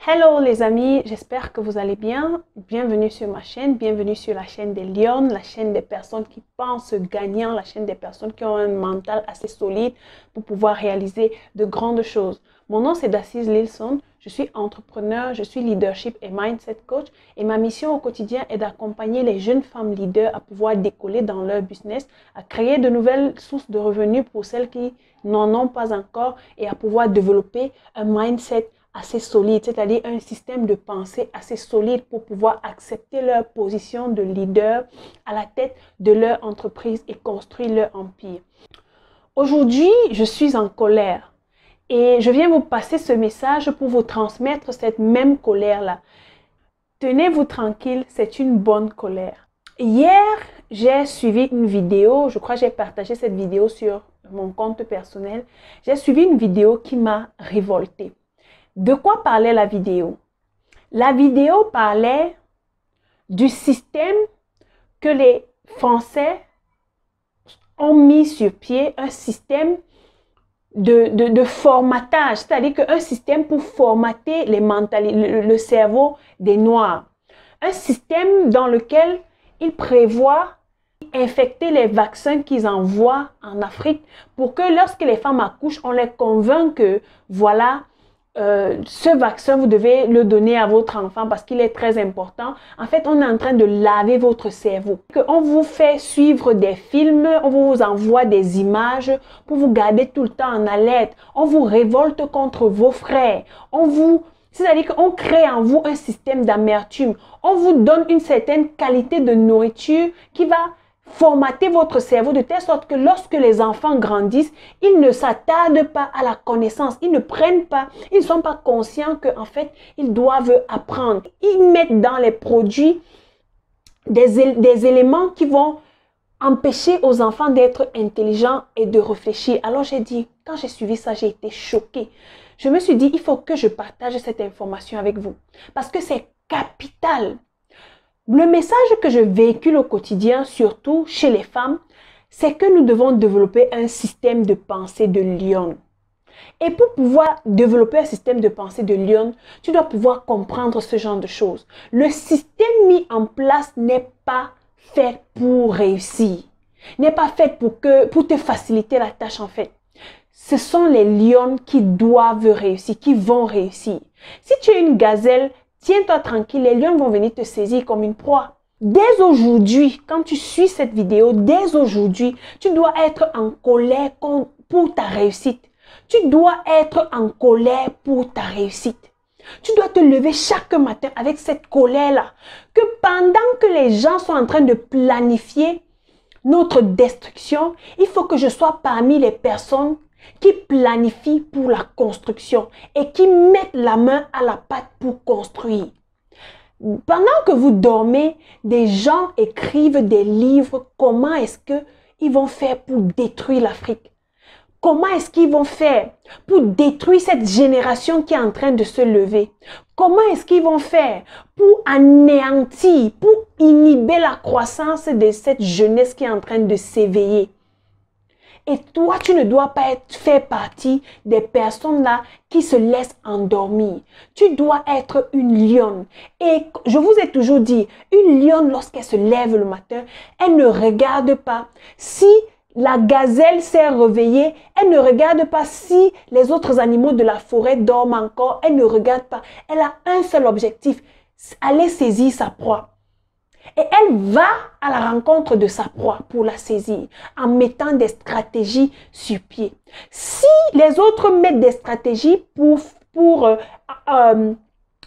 Hello les amis, j'espère que vous allez bien. Bienvenue sur ma chaîne, bienvenue sur la chaîne des Lions, la chaîne des personnes qui pensent gagnant, la chaîne des personnes qui ont un mental assez solide pour pouvoir réaliser de grandes choses. Mon nom c'est Daciz Lilson, je suis entrepreneur, je suis leadership et mindset coach et ma mission au quotidien est d'accompagner les jeunes femmes leaders à pouvoir décoller dans leur business, à créer de nouvelles sources de revenus pour celles qui n'en ont pas encore et à pouvoir développer un mindset assez solide, c'est-à-dire un système de pensée assez solide pour pouvoir accepter leur position de leader à la tête de leur entreprise et construire leur empire. Aujourd'hui, je suis en colère et je viens vous passer ce message pour vous transmettre cette même colère-là. Tenez-vous tranquille, c'est une bonne colère. Hier, j'ai suivi une vidéo, je crois que j'ai partagé cette vidéo sur mon compte personnel. J'ai suivi une vidéo qui m'a révoltée. De quoi parlait la vidéo? La vidéo parlait du système que les Français ont mis sur pied, un système de formatage, c'est-à-dire qu'un système pour formater le cerveau des Noirs. Un système dans lequel ils prévoient infecter les vaccins qu'ils envoient en Afrique pour que lorsque les femmes accouchent, on les convainc que voilà, ce vaccin, vous devez le donner à votre enfant parce qu'il est très important. En fait, on est en train de laver votre cerveau. On vous fait suivre des films, on vous envoie des images pour vous garder tout le temps en alerte. On vous révolte contre vos frères. C'est-à-dire qu'on crée en vous un système d'amertume. On vous donne une certaine qualité de nourriture qui va formater votre cerveau de telle sorte que lorsque les enfants grandissent, ils ne s'attardent pas à la connaissance, ils ne prennent pas, ils ne sont pas conscients qu'en fait, ils doivent apprendre. Ils mettent dans les produits des éléments qui vont empêcher aux enfants d'être intelligents et de réfléchir. Alors j'ai dit, quand j'ai suivi ça, j'ai été choquée. Je me suis dit, il faut que je partage cette information avec vous parce que c'est capital. Le message que je véhicule au quotidien, surtout chez les femmes, c'est que nous devons développer un système de pensée de lion. Et pour pouvoir développer un système de pensée de lion, tu dois pouvoir comprendre ce genre de choses. Le système mis en place n'est pas fait pour réussir, n'est pas fait pour te faciliter la tâche en fait. Ce sont les lions qui doivent réussir, qui vont réussir. Si tu es une gazelle, tiens-toi tranquille, les lions vont venir te saisir comme une proie. Dès aujourd'hui, quand tu suis cette vidéo, dès aujourd'hui, tu dois être en colère pour ta réussite. Tu dois être en colère pour ta réussite. Tu dois te lever chaque matin avec cette colère-là. Que pendant que les gens sont en train de planifier notre destruction, il faut que je sois parmi les personnes qui planifient pour la construction et qui mettent la main à la pâte pour construire. Pendant que vous dormez, des gens écrivent des livres. Comment est-ce qu'ils vont faire pour détruire l'Afrique? Comment est-ce qu'ils vont faire pour détruire cette génération qui est en train de se lever? Comment est-ce qu'ils vont faire pour anéantir, pour inhiber la croissance de cette jeunesse qui est en train de s'éveiller? Et toi, tu ne dois pas faire partie des personnes là qui se laissent endormir. Tu dois être une lionne. Et je vous ai toujours dit, une lionne, lorsqu'elle se lève le matin, elle ne regarde pas si la gazelle s'est réveillée, elle ne regarde pas si les autres animaux de la forêt dorment encore, elle ne regarde pas. Elle a un seul objectif, aller saisir sa proie. Et elle va à la rencontre de sa proie pour la saisir en mettant des stratégies sur pied. Si les autres mettent des stratégies pour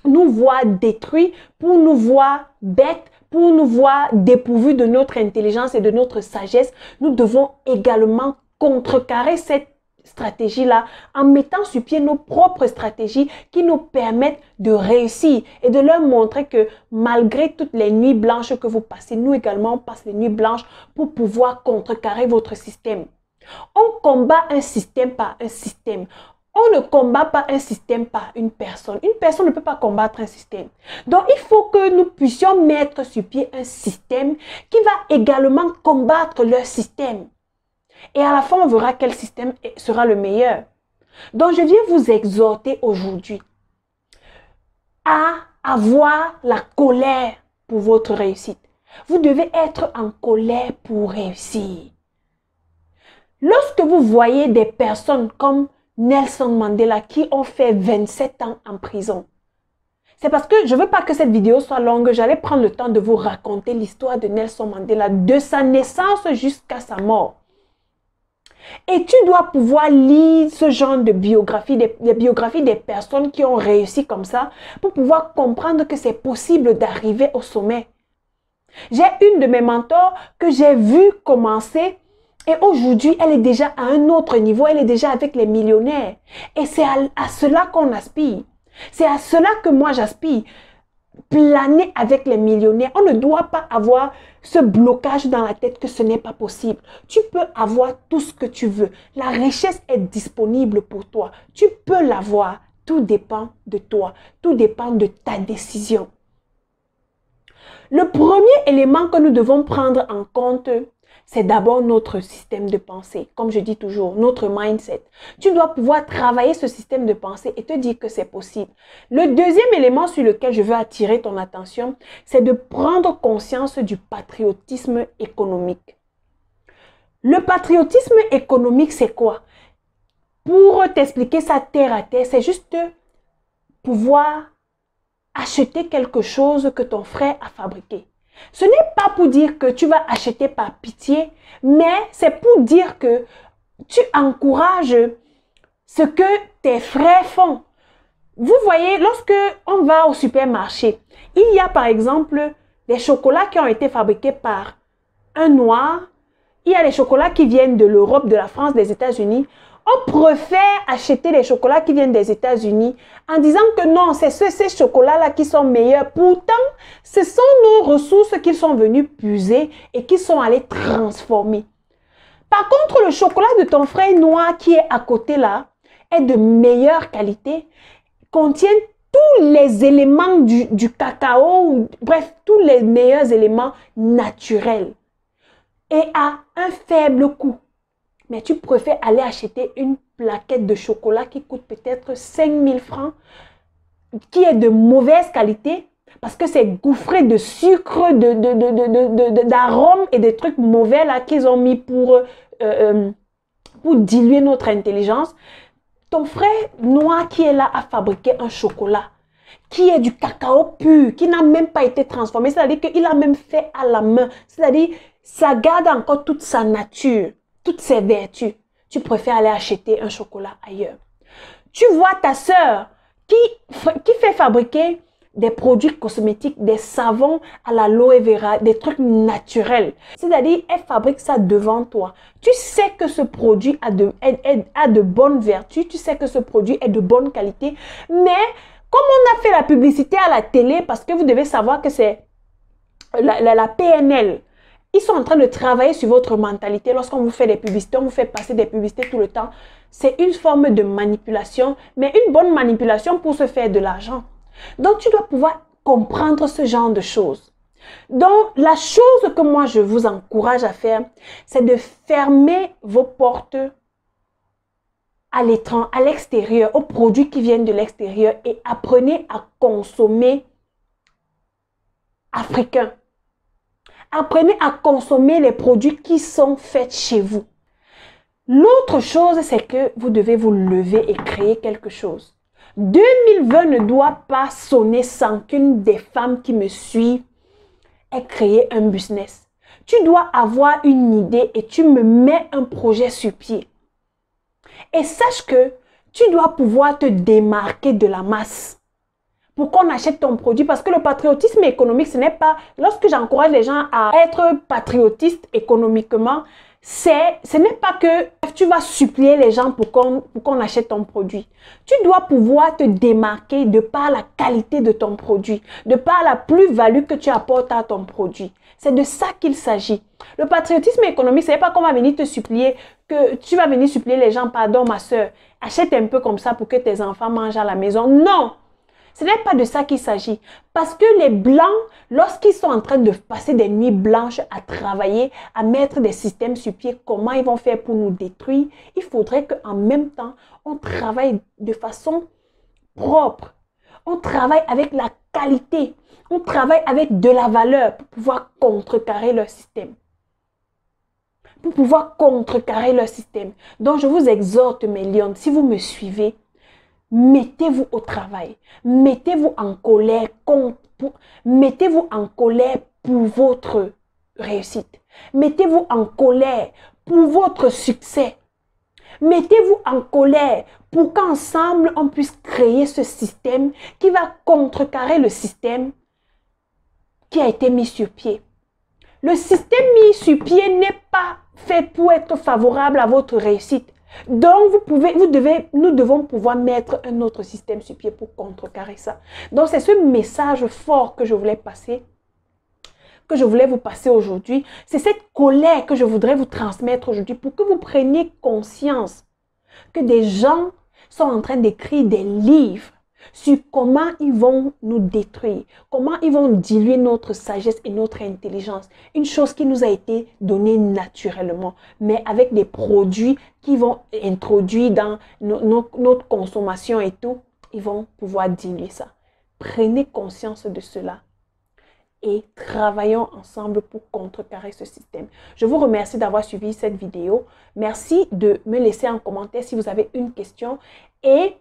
nous voir détruits, pour nous voir bêtes, pour nous voir dépourvus de notre intelligence et de notre sagesse, nous devons également contrecarrer cette stratégie-là en mettant sur pied nos propres stratégies qui nous permettent de réussir et de leur montrer que malgré toutes les nuits blanches que vous passez, nous également on passe les nuits blanches pour pouvoir contrecarrer votre système. On combat un système par un système. On ne combat pas un système par une personne. Une personne ne peut pas combattre un système. Donc, il faut que nous puissions mettre sur pied un système qui va également combattre leur système. Et à la fin, on verra quel système sera le meilleur. Donc, je viens vous exhorter aujourd'hui. à avoir la colère pour votre réussite. Vous devez être en colère pour réussir. Lorsque vous voyez des personnes comme Nelson Mandela qui ont fait 27 ans en prison, c'est parce que je ne veux pas que cette vidéo soit longue. J'allais prendre le temps de vous raconter l'histoire de Nelson Mandela, de sa naissance jusqu'à sa mort. Et tu dois pouvoir lire ce genre de biographie, des biographies des personnes qui ont réussi comme ça, pour pouvoir comprendre que c'est possible d'arriver au sommet. J'ai une de mes mentors que j'ai vue commencer et aujourd'hui, elle est déjà à un autre niveau, elle est déjà avec les millionnaires. Et c'est à cela qu'on aspire. C'est à cela que moi j'aspire. Planer avec les millionnaires. On ne doit pas avoir ce blocage dans la tête que ce n'est pas possible. Tu peux avoir tout ce que tu veux. La richesse est disponible pour toi. Tu peux l'avoir. Tout dépend de toi. Tout dépend de ta décision. Le premier élément que nous devons prendre en compte, c'est d'abord notre système de pensée. Comme je dis toujours, notre mindset. Tu dois pouvoir travailler ce système de pensée et te dire que c'est possible. Le deuxième élément sur lequel je veux attirer ton attention, c'est de prendre conscience du patriotisme économique. Le patriotisme économique, c'est quoi? Pour t'expliquer ça terre à terre, c'est juste pouvoir acheter quelque chose que ton frère a fabriqué. Ce n'est pas pour dire que tu vas acheter par pitié, mais c'est pour dire que tu encourages ce que tes frères font. Vous voyez, lorsque on va au supermarché, il y a par exemple des chocolats qui ont été fabriqués par un noir. Il y a des chocolats qui viennent de l'Europe, de la France, des États-Unis. On préfère acheter les chocolats qui viennent des États-Unis en disant que non, c'est ces chocolats-là qui sont meilleurs. Pourtant, ce sont nos ressources qu'ils sont venus puiser et qui sont allés transformer. Par contre, le chocolat de ton frère noir qui est à côté là est de meilleure qualité, contient tous les éléments du cacao, bref, tous les meilleurs éléments naturels et à un faible coût. Mais tu préfères aller acheter une plaquette de chocolat qui coûte peut-être 5000 francs, qui est de mauvaise qualité, parce que c'est gouffré de sucre, d'arômes et des trucs mauvais là qu'ils ont mis pour diluer notre intelligence. Ton frère noir qui est là a fabriqué un chocolat qui est du cacao pur, qui n'a même pas été transformé, c'est-à-dire qu'il a même fait à la main, c'est-à-dire ça garde encore toute sa nature, toutes ses vertus. Tu préfères aller acheter un chocolat ailleurs. Tu vois ta sœur qui fait fabriquer des produits cosmétiques, des savons à l'aloe vera, des trucs naturels. C'est-à-dire, elle fabrique ça devant toi. Tu sais que ce produit a de bonnes vertus, tu sais que ce produit est de bonne qualité, mais comme on a fait la publicité à la télé, parce que vous devez savoir que c'est la PNL, ils sont en train de travailler sur votre mentalité. Lorsqu'on vous fait des publicités, on vous fait passer des publicités tout le temps. C'est une forme de manipulation, mais une bonne manipulation pour se faire de l'argent. Donc, tu dois pouvoir comprendre ce genre de choses. Donc, la chose que moi, je vous encourage à faire, c'est de fermer vos portes à l'extérieur, aux produits qui viennent de l'extérieur et apprenez à consommer africain. Apprenez à consommer les produits qui sont faits chez vous. L'autre chose, c'est que vous devez vous lever et créer quelque chose. 2020 ne doit pas sonner sans qu'une des femmes qui me suit ait créé un business. Tu dois avoir une idée et tu me mets un projet sur pied. Et sache que tu dois pouvoir te démarquer de la masse pour qu'on achète ton produit. Parce que le patriotisme économique, ce n'est pas... Lorsque j'encourage les gens à être patriotistes économiquement, ce n'est pas que tu vas supplier les gens pour qu'on achète ton produit. Tu dois pouvoir te démarquer de par la qualité de ton produit, de par la plus-value que tu apportes à ton produit. C'est de ça qu'il s'agit. Le patriotisme économique, ce n'est pas qu'on va venir te supplier, que tu vas venir supplier les gens, pardon ma soeur, achète un peu comme ça pour que tes enfants mangent à la maison. Non! Ce n'est pas de ça qu'il s'agit. Parce que les Blancs, lorsqu'ils sont en train de passer des nuits blanches à travailler, à mettre des systèmes sur pied, comment ils vont faire pour nous détruire, il faudrait qu'en même temps, on travaille de façon propre. On travaille avec la qualité. On travaille avec de la valeur pour pouvoir contrecarrer leur système. Pour pouvoir contrecarrer leur système. Donc, je vous exhorte, mes lions, si vous me suivez, mettez-vous au travail. Mettez-vous en colère mettez-vous en colère pour votre réussite. Mettez-vous en colère pour votre succès. Mettez-vous en colère pour qu'ensemble, on puisse créer ce système qui va contrecarrer le système qui a été mis sur pied. Le système mis sur pied n'est pas fait pour être favorable à votre réussite. Donc, nous devons pouvoir mettre un autre système sur pied pour contrecarrer ça. Donc, c'est ce message fort que je voulais passer, que je voulais vous passer aujourd'hui. C'est cette colère que je voudrais vous transmettre aujourd'hui pour que vous preniez conscience que des gens sont en train d'écrire des livres sur comment ils vont nous détruire, comment ils vont diluer notre sagesse et notre intelligence. Une chose qui nous a été donnée naturellement, mais avec des produits qui vont introduire dans notre consommation et tout, ils vont pouvoir diluer ça. Prenez conscience de cela et travaillons ensemble pour contrecarrer ce système. Je vous remercie d'avoir suivi cette vidéo. Merci de me laisser en commentaire si vous avez une question. Et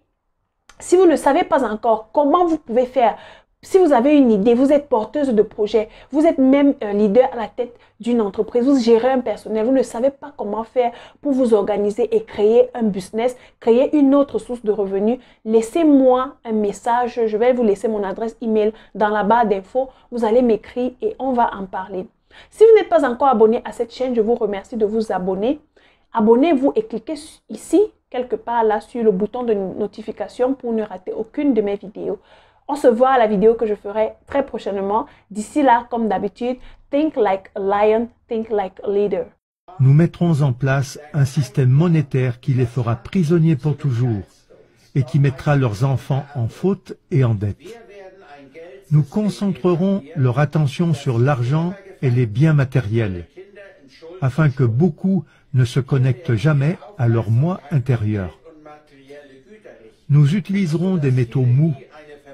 si vous ne savez pas encore comment vous pouvez faire, si vous avez une idée, vous êtes porteuse de projet, vous êtes même leader à la tête d'une entreprise, vous gérez un personnel, vous ne savez pas comment faire pour vous organiser et créer un business, créer une autre source de revenus, laissez-moi un message. Je vais vous laisser mon adresse email dans la barre d'infos. Vous allez m'écrire et on va en parler. Si vous n'êtes pas encore abonné à cette chaîne, je vous remercie de vous abonner. Abonnez-vous et cliquez ici, quelque part là, sur le bouton de notification pour ne rater aucune de mes vidéos. On se voit à la vidéo que je ferai très prochainement. D'ici là, comme d'habitude, think like a lion, think like a leader. Nous mettrons en place un système monétaire qui les fera prisonniers pour toujours et qui mettra leurs enfants en faute et en dette. Nous concentrerons leur attention sur l'argent et les biens matériels, afin que beaucoup ne se connectent jamais à leur moi intérieur. Nous utiliserons des métaux mous,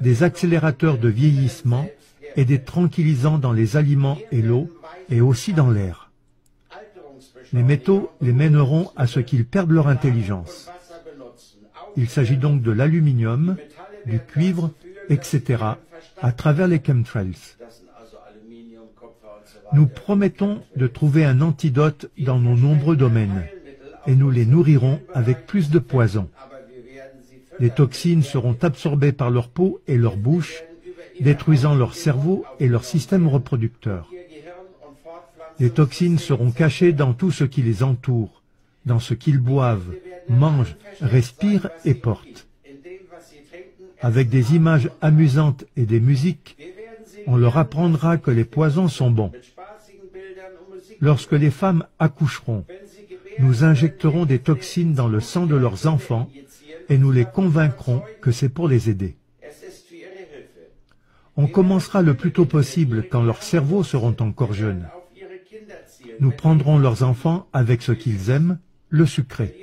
des accélérateurs de vieillissement et des tranquillisants dans les aliments et l'eau, et aussi dans l'air. Les métaux les mèneront à ce qu'ils perdent leur intelligence. Il s'agit donc de l'aluminium, du cuivre, etc., à travers les chemtrails. Nous promettons de trouver un antidote dans nos nombreux domaines, et nous les nourrirons avec plus de poison. Les toxines seront absorbées par leur peau et leur bouche, détruisant leur cerveau et leur système reproducteur. Les toxines seront cachées dans tout ce qui les entoure, dans ce qu'ils boivent, mangent, respirent et portent. Avec des images amusantes et des musiques, on leur apprendra que les poisons sont bons. Lorsque les femmes accoucheront, nous injecterons des toxines dans le sang de leurs enfants et nous les convaincrons que c'est pour les aider. On commencera le plus tôt possible quand leurs cerveaux seront encore jeunes. Nous prendrons leurs enfants avec ce qu'ils aiment, le sucré.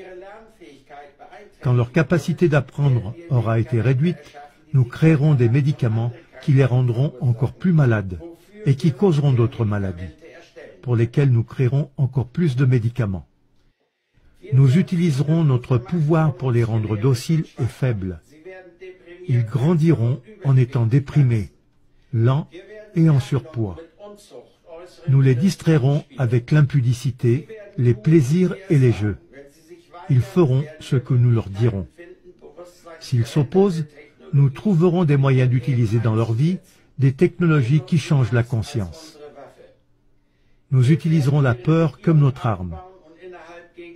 Quand leur capacité d'apprendre aura été réduite, nous créerons des médicaments qui les rendront encore plus malades et qui causeront d'autres maladies, pour lesquelles nous créerons encore plus de médicaments. Nous utiliserons notre pouvoir pour les rendre dociles et faibles. Ils grandiront en étant déprimés, lents et en surpoids. Nous les distrairons avec l'impudicité, les plaisirs et les jeux. Ils feront ce que nous leur dirons. S'ils s'opposent, nous trouverons des moyens d'utiliser dans leur vie des technologies qui changent la conscience. Nous utiliserons la peur comme notre arme.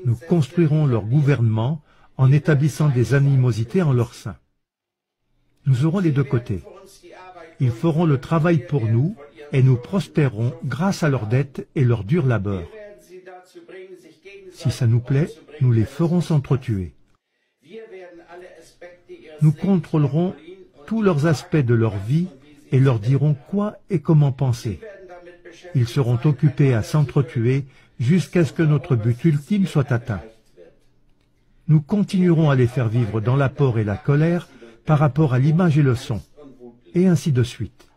Nous construirons leur gouvernement en établissant des animosités en leur sein. Nous aurons les deux côtés. Ils feront le travail pour nous et nous prospérerons grâce à leurs dettes et leur dur labeur. Si ça nous plaît, nous les ferons s'entretuer. Nous contrôlerons tous leurs aspects de leur vie et leur dirons quoi et comment penser. Ils seront occupés à s'entretuer jusqu'à ce que notre but ultime soit atteint. Nous continuerons à les faire vivre dans la peur et la colère par rapport à l'image et le son. et ainsi de suite.